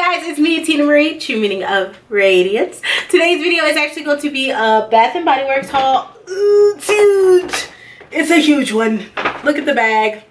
guys, it's me, Tina Marie, true meaning of radiance. Today's video is actually going to be a Bath and Body Works haul. Ooh, it's huge. It's a huge one. Look at the bag.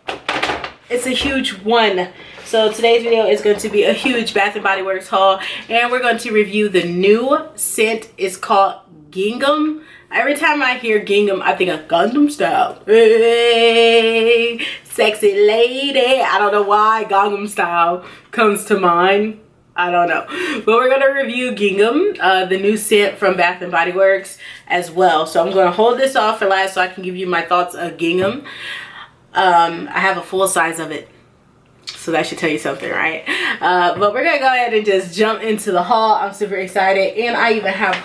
It's a huge one. So today's video is going to be a huge Bath and Body Works haul, and we're going to review the new scent. It's called GINGHAM. Every time I hear Gingham, I think of Gundam Style. Hey, sexy lady. I don't know why Gangnam Style comes to mind. I don't know. But we're going to review Gingham, the new scent from Bath and Body Works as well. So I'm going to hold this off for last so I can give you my thoughts of Gingham. I have a full size of it, so that should tell you something, right? But we're going to go ahead and just jump into the haul. I'm super excited, and I even have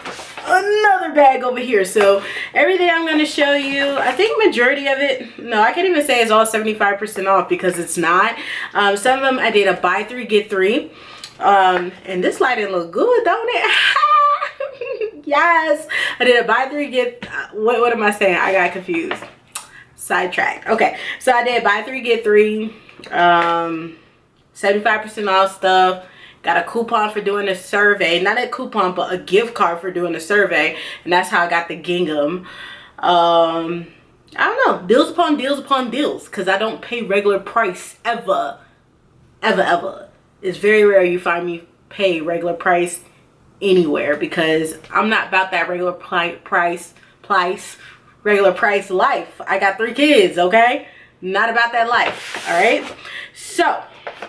another bag over here. So everything I'm going to show you, I think majority of it, no, I can't even say it's all 75% off because it's not. Some of them I did a buy three get three, and this lighting look good, don't it? Yes, I did a buy three get what am I saying? I got confused, sidetracked. Okay, so I did buy three get three, 75% off stuff. Got a coupon for doing a survey. Not a coupon, but a gift card for doing a survey. And that's how I got the Gingham. I don't know. Deals upon deals upon deals. Because I don't pay regular price ever. Ever, ever. It's very rare you find me pay regular price anywhere. Because I'm not about that regular price life. I got 3 kids, okay? Not about that life, alright? So,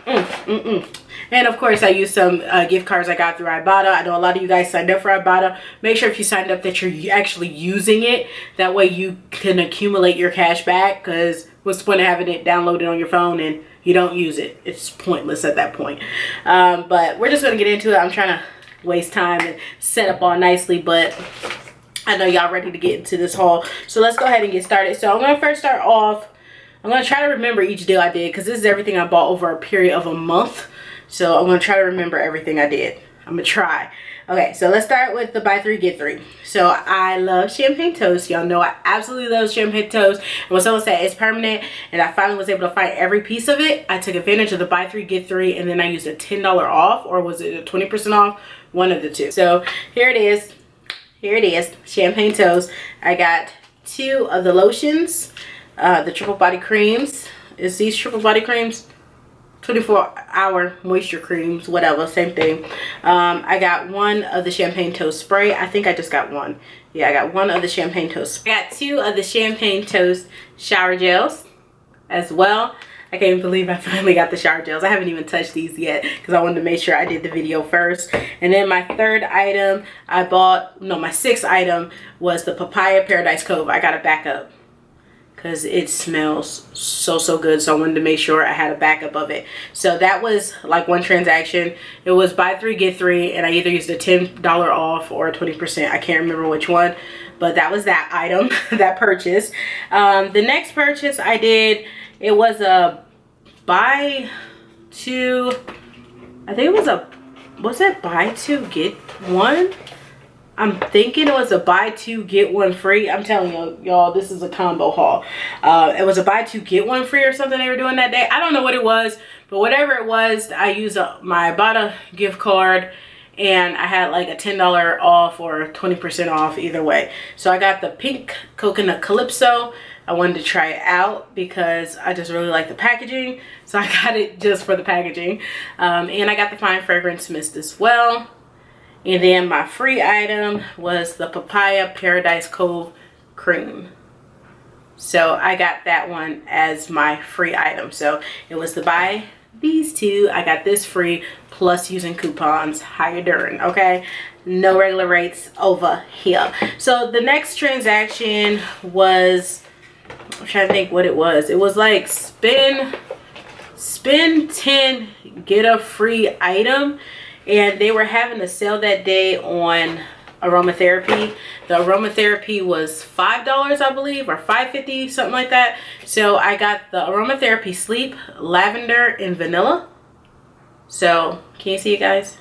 and of course I use some gift cards I got through Ibotta. I know a lot of you guys signed up for Ibotta. Make sure if you signed up that you're actually using it. That way you can accumulate your cash back, because what's the point of having it downloaded on your phone and you don't use it? It's pointless at that point. But we're just going to get into it. I'm trying to waste time and set up all nicely, but I know y'all ready to get into this haul. So let's go ahead and get started. So I'm going to first start off. I'm going to try to remember each deal I did, because this is everything I bought over a period of a month. So I'm going to try to remember everything I did. I'm going to try. Okay, so let's start with the buy three, get three. So I love champagne toast. Y'all know I absolutely love champagne toast. And when someone said it's permanent and I finally was able to find every piece of it, I took advantage of the buy three, get three, and then I used a $10 off, or was it a 20% off? One of the two. So here it is. Here it is. Champagne toast. I got 2 of the lotions. The triple body creams. Is these triple body creams? 24-hour moisture creams, whatever, same thing. I got 1 of the champagne toast spray. I think I just got 1. Yeah, I got 1 of the champagne toast. I got 2 of the champagne toast shower gels as well. I can't even believe I finally got the shower gels. I haven't even touched these yet because I wanted to make sure I did the video first. And then my 3rd item I bought, no, my 6th item was the Papaya Paradise Cove. I got a backup because it smells so good, so I wanted to make sure I had a backup of it. So that was like one transaction. It was buy 3 get 3, and I either used a $10 off or 20%. I can't remember which one, but that was that item, that purchase. The next purchase I did, it was a buy 2, I think it was a, was it buy 2 get 1? I'm thinking it was a buy 2 get 1 free. I'm telling y'all, this is a combo haul. It was a buy 2 get 1 free or something they were doing that day. I don't know what it was, but whatever it was, I used my Ibotta gift card, and I had like a $10 off or 20% off either way. So I got the pink coconut calypso. I wanted to try it out because I just really like the packaging, so I got it just for the packaging. And I got the fine fragrance mist as well. And then my free item was the Papaya Paradise Cove cream. So I got that one as my free item. So it was to buy these 2. I got this free plus using coupons. How you doing? Okay. No regular rates over here. So the next transaction was, I'm trying to think what it was. It was like spend 10, get a free item. And they were having a sale that day on aromatherapy. The aromatherapy was $5, I believe, or $5.50, something like that. So I got the aromatherapy sleep, lavender, and vanilla. So can you see it, guys?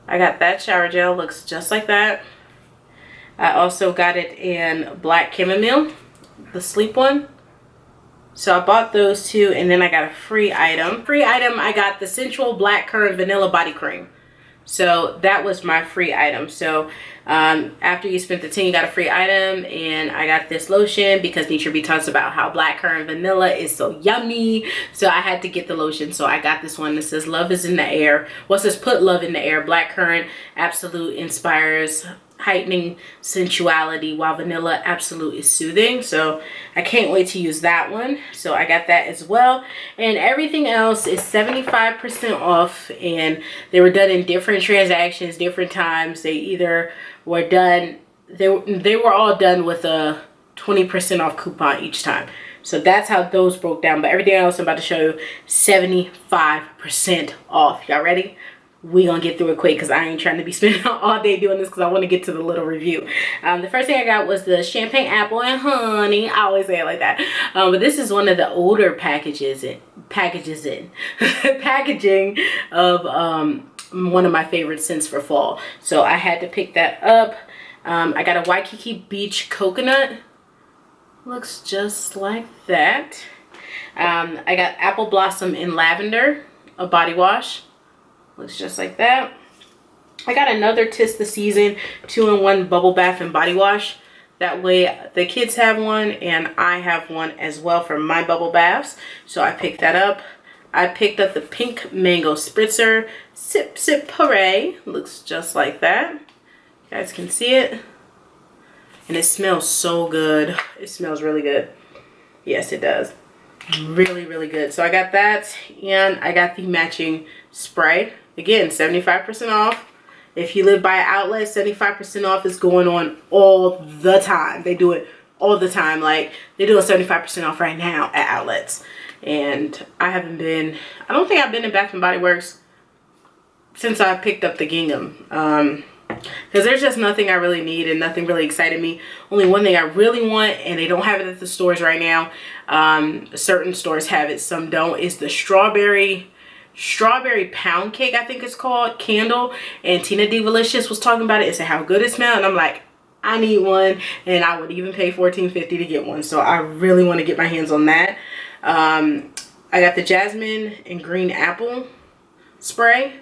I got that shower gel, looks just like that. I also got it in black chamomile, the sleep one. So I bought those two, and then I got a free item. I got the Sensual Blackcurrant Vanilla Body Cream. So that was my free item. So after you spent the 10, you got a free item. And I got this lotion because Nietzsche talks about how blackcurrant vanilla is so yummy. So I had to get the lotion. So I got this one that says love is in the air. Well, it says put love in the air. Blackcurrant Absolute inspires heightening sensuality, while vanilla absolute is soothing. So I can't wait to use that one. So I got that as well, and everything else is 75% off, and they were done in different transactions, different times. They either were done, they were all done with a 20% off coupon each time. So that's how those broke down, but everything else I'm about to show you 75% off. Y'all ready? We gonna get through it quick because I ain't trying to be spending all day doing this, because I want to get to the little review. The first thing I got was the champagne apple and honey. I always say it like that, but this is one of the older packaging of one of my favorite scents for fall. So I had to pick that up. I got a Waikiki Beach coconut. Looks just like that. I got apple blossom in lavender, a body wash. Looks just like that. I got another Tis the Season 2-in-1 bubble bath and body wash. That way the kids have one and I have one as well for my bubble baths. So I picked that up. I picked up the pink mango spritzer. Sip sip hooray. Looks just like that. You guys can see it. And it smells so good. It smells really good. Yes, it does. Really, really good. So I got that, and I got the matching spray. Again, 75% off. If you live by an outlet, 75% off is going on all the time. They do it all the time. Like, they do a 75% off right now at outlets. And I don't think I've been in Bath & Body Works since I picked up the Gingham. Because there's just nothing I really need and nothing really excited me. Only one thing I really want, and they don't have it at the stores right now. Certain stores have it, some don't. Is the strawberry pound cake, I think it's called, candle. And Tina Divalicious was talking about it and said how good it smelled. And I'm like, I need one, and I would even pay $14.50 to get one. So I really want to get my hands on that. I got the jasmine and green apple spray.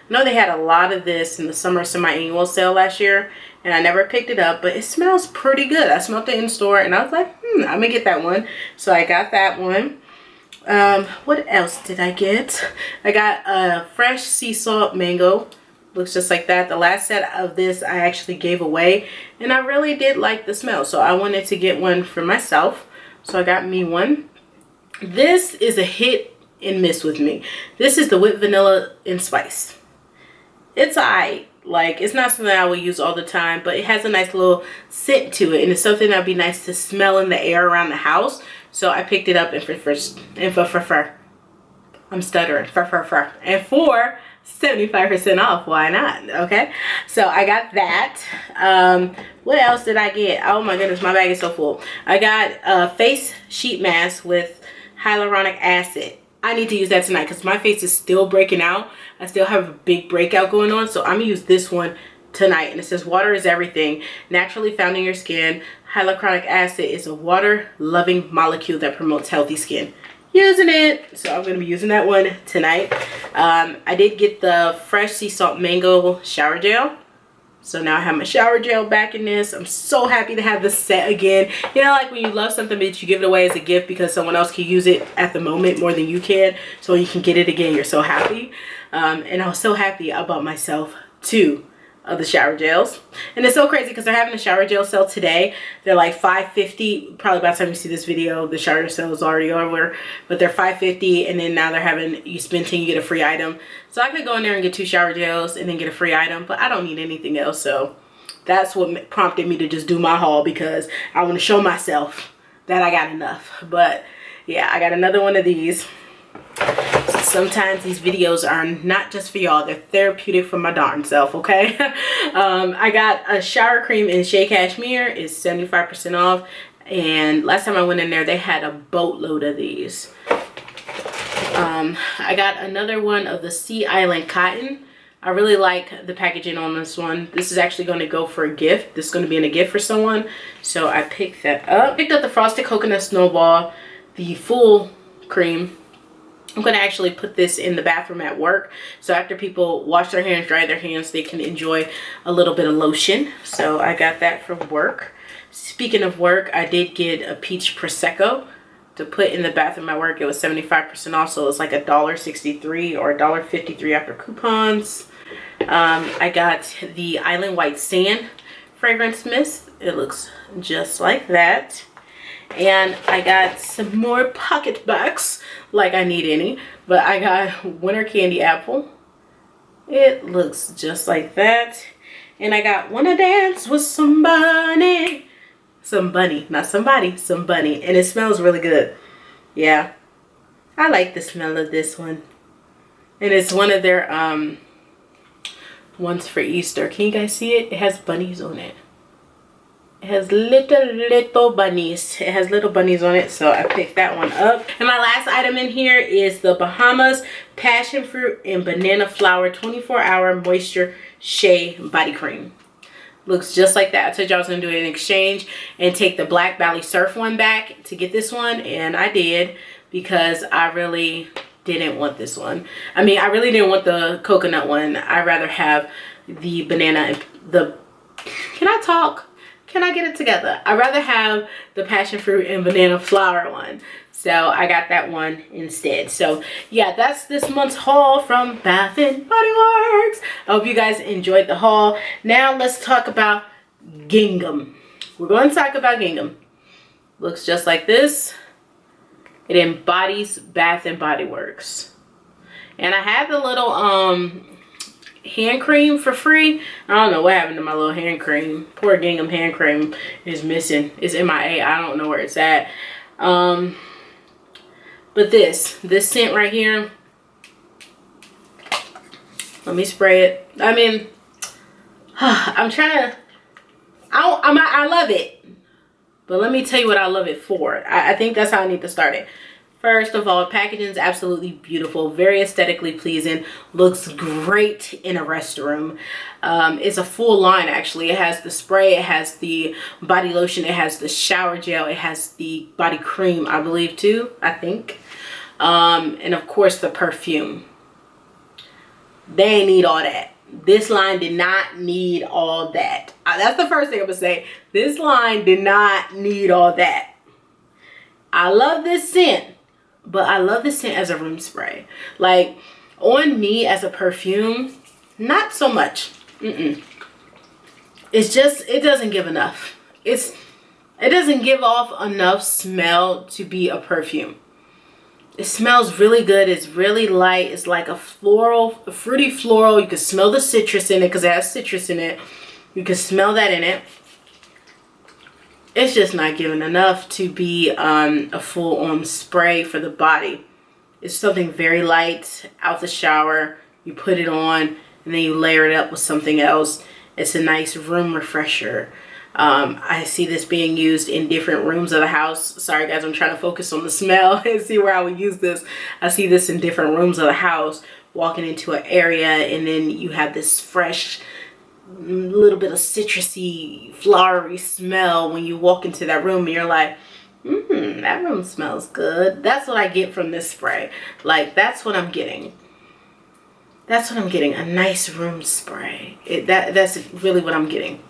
I know they had a lot of this in the summer semi-annual sale last year, and I never picked it up, but it smells pretty good. I smelled it in store, and I was like, I'm gonna get that one. So I got that one. What else did I get? I got a fresh sea salt mango. Looks just like that. The last set of this I actually gave away, and I really did like the smell, so I wanted to get one for myself. So I got me one. This is a hit and miss with me. This is the whipped vanilla and spice. It's alright. Like, it's not something I would use all the time, but it has a nice little scent to it, and it's something that'd be nice to smell in the air around the house. So I picked it up and I'm stuttering. And for 75% off, why not? Okay, so I got that. What else did I get? Oh my goodness, my bag is so full. I got a face sheet mask with hyaluronic acid. I need to use that tonight because my face is still breaking out. I still have a big breakout going on, so I'm gonna use this one tonight. And it says water is everything, naturally found in your skin. Hyaluronic acid is a water loving molecule that promotes healthy skin. Using it, so I'm gonna be using that one tonight. I did get the fresh sea salt mango shower gel. So now I have my shower gel back in this. I'm so happy to have this set again. You know, like when you love something but you give it away as a gift because someone else can use it at the moment more than you can. So when you can get it again, you're so happy. And I was so happy I bought myself 2 of the shower gels. And it's so crazy because they're having a shower gel sale today. They're like $5.50. Probably by the time you see this video, the shower sale is already over. But they're $5.50, and then now they're having, you spend 10, you get a free item. So I could go in there and get 2 shower gels and then get a free item, but I don't need anything else. So that's what prompted me to just do my haul, because I want to show myself that I got enough. But yeah, I got another one of these. Sometimes these videos are not just for y'all, they're therapeutic for my darn self, okay? I got a shower cream in Shea Cashmere. It's 75% off, and last time I went in there they had a boatload of these. I got another one of the Sea Island Cotton. I really like the packaging on this one. This is actually going to go for a gift. This is going to be in a gift for someone, so I picked that up. Picked up the Frosted Coconut Snowball. the full cream. I'm going to actually put this in the bathroom at work. So after people wash their hands, dry their hands, they can enjoy a little bit of lotion. So I got that from work. Speaking of work, I did get a peach Prosecco to put in the bathroom at work. It was 75% off, so it was like $1.63 or $1.53 after coupons. I got the Island White Sand fragrance mist. It looks just like that. And I got some more PocketBacks, like I need any, but I got Winter Candy Apple. It looks just like that. And I got Wanna Dance with Somebody. Some bunny, not somebody, some bunny. And it smells really good. Yeah, I like the smell of this one. And it's one of their ones for Easter. Can you guys see it? It has bunnies on it. It has little bunnies. It has little bunnies on it, so I picked that one up. And my last item in here is the Bahamas Passion Fruit and Banana Flower 24-Hour Moisture Shea Body Cream. Looks just like that. I told you I was going to do an exchange and take the Black Valley Surf one back to get this one, and I did, because I really didn't want this one. I mean, I really didn't want the coconut one. I'd rather have the banana and the... Can I talk? Can I get it together? I'd rather have the passion fruit and banana flower one. So I got that one instead. So yeah, that's this month's haul from Bath and Body Works. I hope you guys enjoyed the haul. Now let's talk about gingham. We're going to talk about gingham. Looks just like this. It embodies Bath and Body Works. And I have the little hand cream for free. I don't know what happened to my little hand cream. Poor gingham hand cream is missing. It's MIA. I don't know where it's at. But this scent right here, let me spray it. I mean, I'm trying to, I love it, but let me tell you what I love it for. I think that's how I need to start it. First of all, packaging is absolutely beautiful, very aesthetically pleasing, looks great in a restroom. It's a full line actually. It has the spray, it has the body lotion, it has the shower gel, it has the body cream, I believe too, I think. And of course the perfume. They ain't need all that. This line did not need all that. That's the first thing I'm gonna say. This line did not need all that. I love this scent. But I love this scent as a room spray. Like, on me as a perfume, not so much. It's just, it doesn't give enough. It doesn't give off enough smell to be a perfume. It smells really good. It's really light. It's like a floral, a fruity floral. You can smell the citrus in it because it has citrus in it. You can smell that in it. It's just not giving enough to be a full-on spray for the body. It's something very light, out the shower. You put it on, and then you layer it up with something else. It's a nice room refresher. I see this being used in different rooms of the house. Sorry guys, I'm trying to focus on the smell and see where I would use this. I see this in different rooms of the house, walking into an area, and then you have this fresh, little bit of citrusy, flowery smell when you walk into that room, and you're like, that room smells good. That's what I get from this spray. Like, that's what I'm getting. That's what I'm getting, a nice room spray. That's really what I'm getting.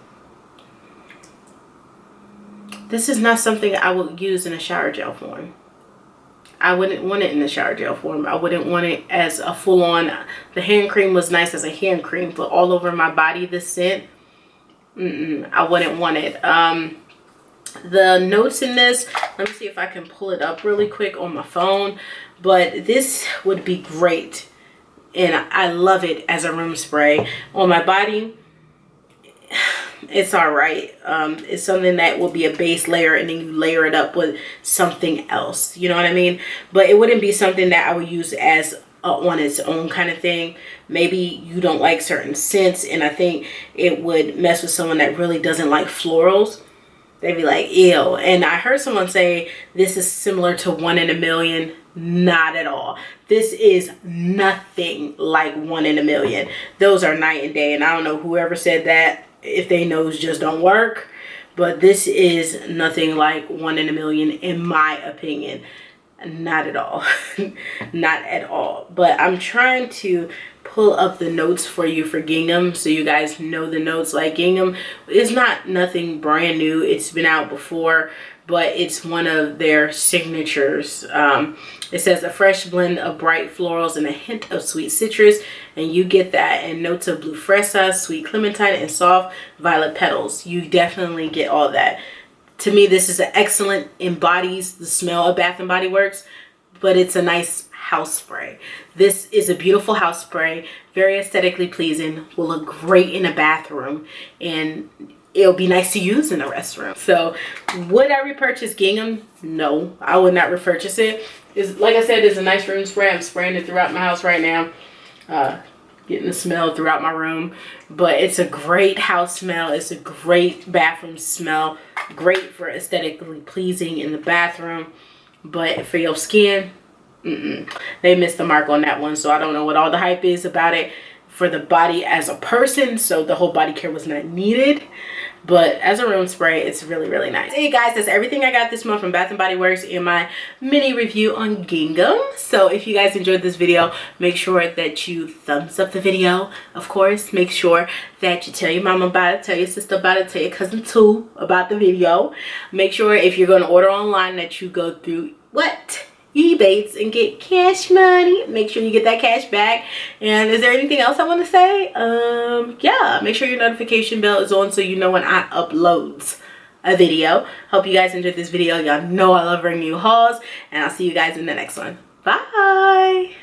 This is not something I would use in a shower gel form. I wouldn't want it in the shower gel form. I wouldn't want it as a full-on. The hand cream was nice as a hand cream, but all over my body, this scent, I wouldn't want it. The notes in this, let me see if I can pull it up really quick on my phone, but this would be great, and I love it as a room spray. On my body, it's all right. It's something that will be a base layer, and then you layer it up with something else, you know what I mean? But it wouldn't be something that I would use as on its own kind of thing. Maybe you don't like certain scents, and I think it would mess with someone that really doesn't like florals. They'd be like, ew. And I heard someone say this is similar to 1 in a Million. Not at all. This is nothing like 1 in a Million. Those are night and day, and I don't know whoever said that, if they nose just don't work, but this is nothing like 1 in a Million in my opinion. Not at all. Not at all. But I'm trying to pull up the notes for you for Gingham so you guys know the notes. Like, Gingham is not nothing brand new. It's been out before, but it's one of their signatures. It says a fresh blend of bright florals and a hint of sweet citrus, and you get that, and notes of blue fresa, sweet clementine, and soft violet petals. You definitely get all that. To me, this is an excellent, embodies the smell of Bath & Body Works, but it's a nice house spray. This is a beautiful house spray, very aesthetically pleasing, will look great in a bathroom, and it'll be nice to use in a restroom. So would I repurchase Gingham? No, I would not repurchase it. It's, like I said, it's a nice room spray. I'm spraying it throughout my house right now. Getting the smell throughout my room. But it's a great house smell. It's a great bathroom smell. Great for aesthetically pleasing in the bathroom. But for your skin, they missed the mark on that one. So I don't know what all the hype is about it for the body as a person. So the whole body care was not needed. But as a room spray, it's really, really nice. Hey guys, that's everything I got this month from Bath & Body Works in my mini review on Gingham. So if you guys enjoyed this video, make sure that you thumbs up the video. Of course, make sure that you tell your mama about it, tell your sister about it, tell your cousin too about the video. Make sure if you're going to order online that you go through eBates and get cash money. Make sure you get that cash back. And is there anything else I want to say? Yeah, make sure your notification bell is on so you know when I upload a video. Hope you guys enjoyed this video. Y'all know I love bringing you hauls, and I'll see you guys in the next one. Bye.